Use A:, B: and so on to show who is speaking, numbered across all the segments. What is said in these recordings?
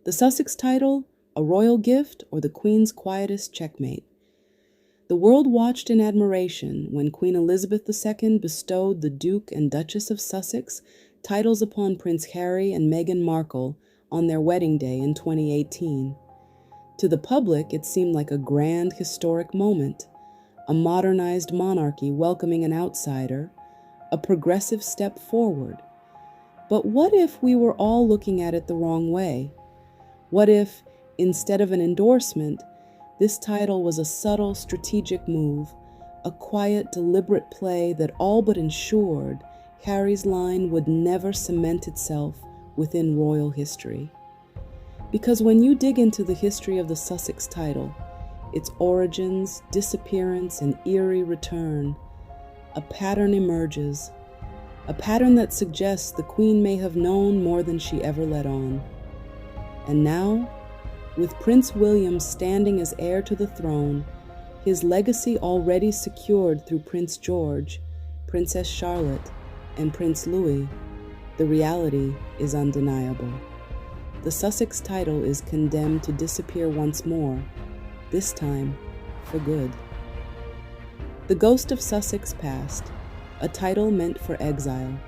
A: The Sussex title, a royal gift, or the Queen's quietest checkmate? The world watched in admiration when Queen Elizabeth II bestowed the Duke and Duchess of Sussex titles upon Prince Harry and Meghan Markle on their wedding day in 2018. To the public, it seemed like a grand historic moment, a modernized monarchy welcoming an outsider, a progressive step forward. But what if we were all looking at it the wrong way? What if, instead of an endorsement, this title was a subtle, strategic move, a quiet, deliberate play that all but ensured Harry's line would never cement itself within royal history? Because when you dig into the history of the Sussex title, its origins, disappearance, and eerie return, a pattern emerges, a pattern that suggests the Queen may have known more than she ever let on. And now, with Prince William standing as heir to the throne, his legacy already secured through Prince George, Princess Charlotte, and Prince Louis, the reality is undeniable. The Sussex title is condemned to disappear once more, this time for good. The ghost of Sussex passed, a title meant for exile.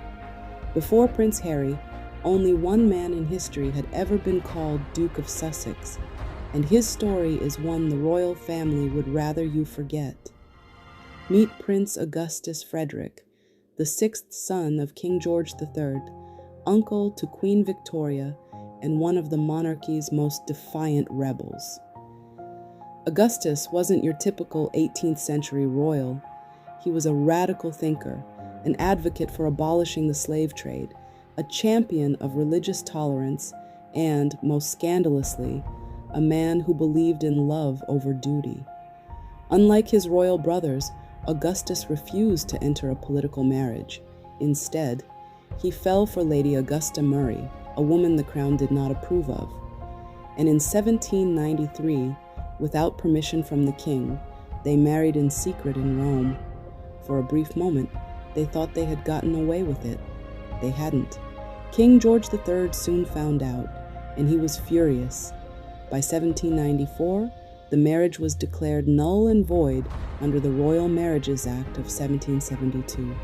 A: Before Prince Harry, only one man in history had ever been called Duke of Sussex, and his story is one the royal family would rather you forget. Meet Prince Augustus Frederick, the sixth son of King George III, uncle to Queen Victoria, and one of the monarchy's most defiant rebels. Augustus wasn't your typical 18th century royal. He was a radical thinker, an advocate for abolishing the slave trade, a champion of religious tolerance, and, most scandalously, a man who believed in love over duty. Unlike his royal brothers, Augustus refused to enter a political marriage. Instead, he fell for Lady Augusta Murray, a woman the crown did not approve of. And in 1793, without permission from the king, they married in secret in Rome. For a brief moment, they thought they had gotten away with it. They hadn't. King George III soon found out, and he was furious. By 1794, the marriage was declared null and void under the Royal Marriages Act of 1772.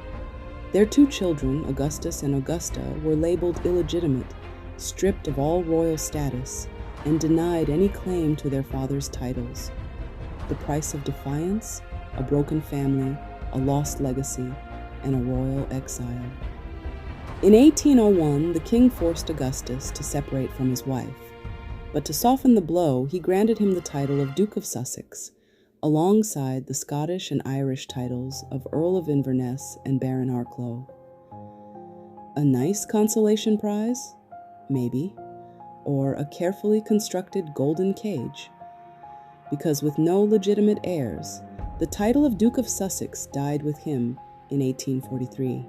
A: Their two children, Augustus and Augusta, were labeled illegitimate, stripped of all royal status, and denied any claim to their father's titles. The price of defiance? A broken family, a lost legacy, and a royal exile. In 1801, the king forced Augustus to separate from his wife, but to soften the blow, he granted him the title of Duke of Sussex, alongside the Scottish and Irish titles of Earl of Inverness and Baron Arklow. A nice consolation prize? Maybe. Or a carefully constructed golden cage. Because with no legitimate heirs, the title of Duke of Sussex died with him in 1843.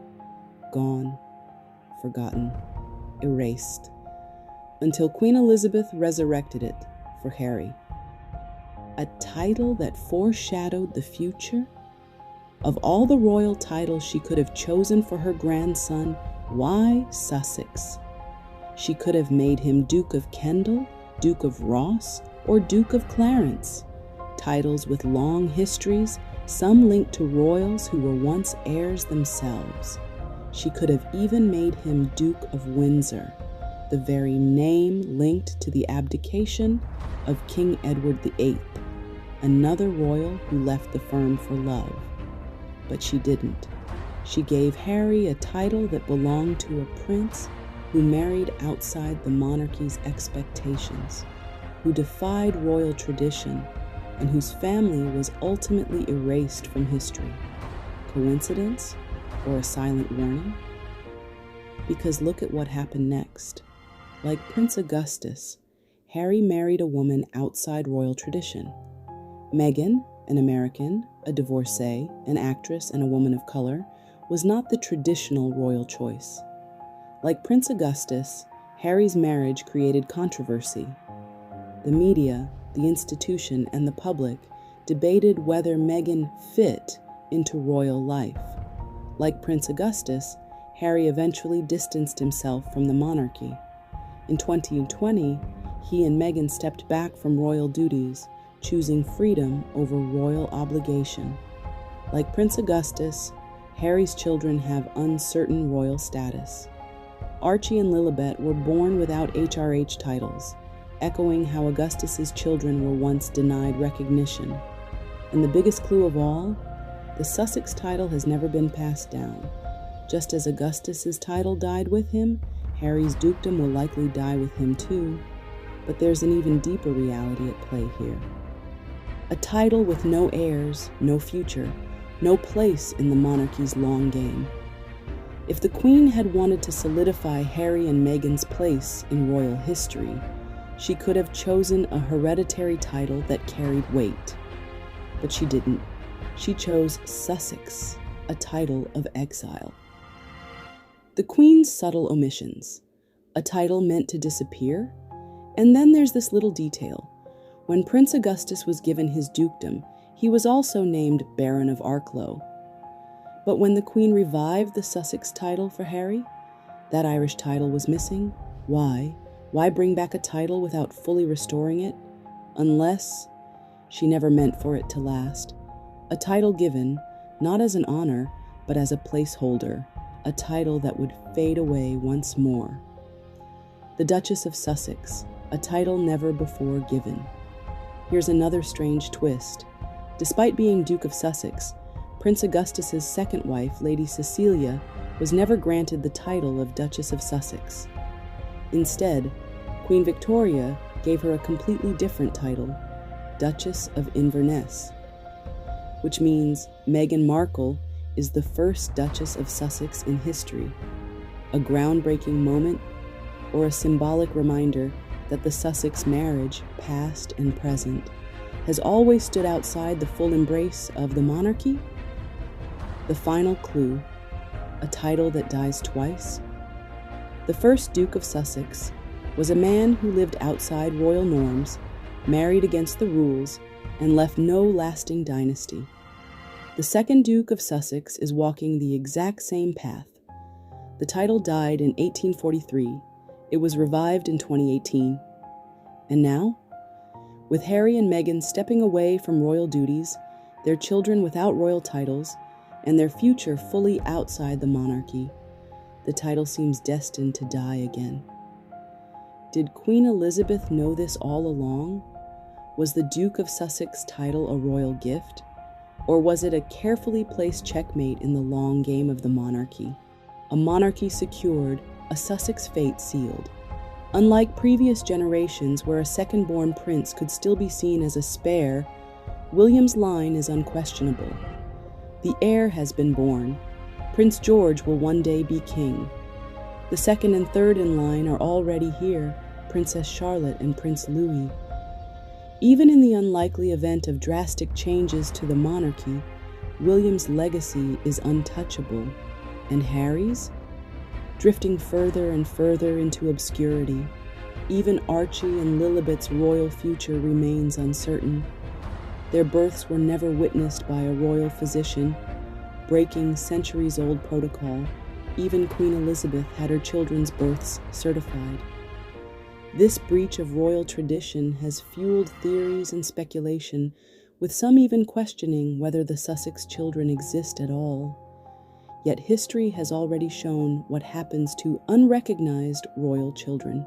A: Gone. Forgotten, erased, until Queen Elizabeth resurrected it for Harry. A title that foreshadowed the future? Of all the royal titles she could have chosen for her grandson, why Sussex? She could have made him Duke of Kendal, Duke of Ross, or Duke of Clarence. Titles with long histories, some linked to royals who were once heirs themselves. She could have even made him Duke of Windsor, the very name linked to the abdication of King Edward VIII, another royal who left the firm for love. But she didn't. She gave Harry a title that belonged to a prince who married outside the monarchy's expectations, who defied royal tradition, and whose family was ultimately erased from history. Coincidence? Or a silent warning? Because look at what happened next. Like Prince Augustus, Harry married a woman outside royal tradition. Meghan, an American, a divorcee, an actress, and a woman of color, was not the traditional royal choice. Like Prince Augustus, Harry's marriage created controversy. The media, the institution, and the public debated whether Meghan fit into royal life. Like Prince Augustus, Harry eventually distanced himself from the monarchy. In 2020, he and Meghan stepped back from royal duties, choosing freedom over royal obligation. Like Prince Augustus, Harry's children have uncertain royal status. Archie and Lilibet were born without HRH titles, echoing how Augustus's children were once denied recognition. And the biggest clue of all, the Sussex title has never been passed down. Just as Augustus's title died with him, Harry's dukedom will likely die with him too. But there's an even deeper reality at play here. A title with no heirs, no future, no place in the monarchy's long game. If the Queen had wanted to solidify Harry and Meghan's place in royal history, she could have chosen a hereditary title that carried weight. But she didn't. She chose Sussex, a title of exile. The Queen's subtle omissions. A title meant to disappear? And then there's this little detail. When Prince Augustus was given his dukedom, he was also named Baron of Arklow. But when the Queen revived the Sussex title for Harry, that Irish title was missing. Why? Why bring back a title without fully restoring it? Unless she never meant for it to last. A title given, not as an honor, but as a placeholder, a title that would fade away once more. The Duchess of Sussex, a title never before given. Here's another strange twist. Despite being Duke of Sussex, Prince Augustus's second wife, Lady Cecilia, was never granted the title of Duchess of Sussex. Instead, Queen Victoria gave her a completely different title, Duchess of Inverness, which means Meghan Markle is the first Duchess of Sussex in history, a groundbreaking moment or a symbolic reminder that the Sussex marriage, past and present, has always stood outside the full embrace of the monarchy? The final clue, a title that dies twice? The first Duke of Sussex was a man who lived outside royal norms, married against the rules, and left no lasting dynasty. The second Duke of Sussex is walking the exact same path. The title died in 1843. It was revived in 2018. And now, with Harry and Meghan stepping away from royal duties, their children without royal titles, and their future fully outside the monarchy, the title seems destined to die again. Did Queen Elizabeth know this all along? Was the Duke of Sussex title a royal gift? Or was it a carefully placed checkmate in the long game of the monarchy? A monarchy secured, a Sussex fate sealed. Unlike previous generations where a second-born prince could still be seen as a spare, William's line is unquestionable. The heir has been born. Prince George will one day be king. The second and third in line are already here, Princess Charlotte and Prince Louis. Even in the unlikely event of drastic changes to the monarchy, William's legacy is untouchable. And Harry's? Drifting further and further into obscurity. Even Archie and Lilibet's royal future remains uncertain. Their births were never witnessed by a royal physician, breaking centuries-old protocol. Even Queen Elizabeth had her children's births certified. This breach of royal tradition has fueled theories and speculation, with some even questioning whether the Sussex children exist at all. Yet history has already shown what happens to unrecognized royal children.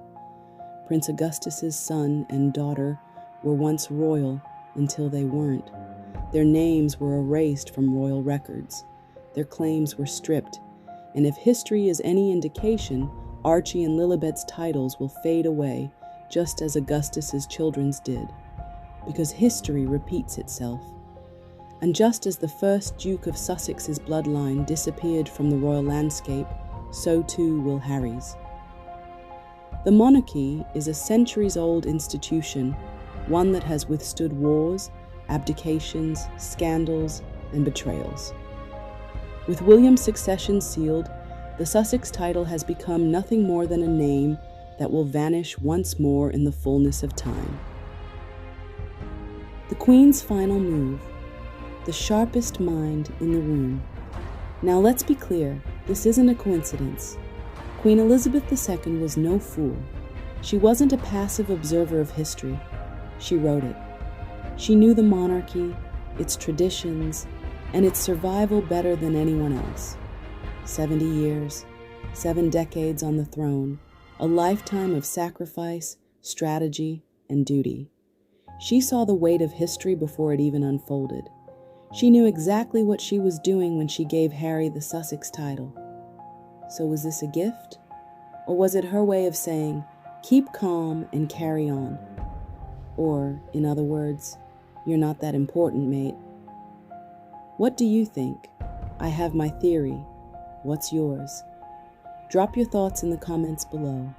A: Prince Augustus's son and daughter were once royal until they weren't. Their names were erased from royal records. Their claims were stripped. And if history is any indication, Archie and Lilibet's titles will fade away, just as Augustus's children's did. Because history repeats itself. And just as the first Duke of Sussex's bloodline disappeared from the royal landscape, so too will Harry's. The monarchy is a centuries-old institution, one that has withstood wars, abdications, scandals, and betrayals. With William's succession sealed, the Sussex title has become nothing more than a name that will vanish once more in the fullness of time. The Queen's final move, the sharpest mind in the room. Now let's be clear, this isn't a coincidence. Queen Elizabeth II was no fool. She wasn't a passive observer of history. She wrote it. She knew the monarchy, its traditions, and its survival better than anyone else. 70 years, 7 decades on the throne, a lifetime of sacrifice, strategy, and duty. She saw the weight of history before it even unfolded. She knew exactly what she was doing when she gave Harry the Sussex title. So was this a gift? Or was it her way of saying, keep calm and carry on? Or, in other words, you're not that important, mate. What do you think? I have my theory. What's yours? Drop your thoughts in the comments below.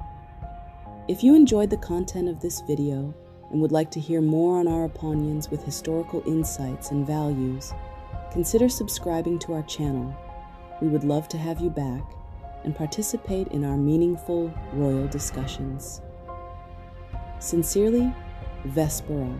A: If you enjoyed the content of this video and would like to hear more on our opinions with historical insights and values, consider subscribing to our channel. We would love to have you back and participate in our meaningful royal discussions. Sincerely, Vespera.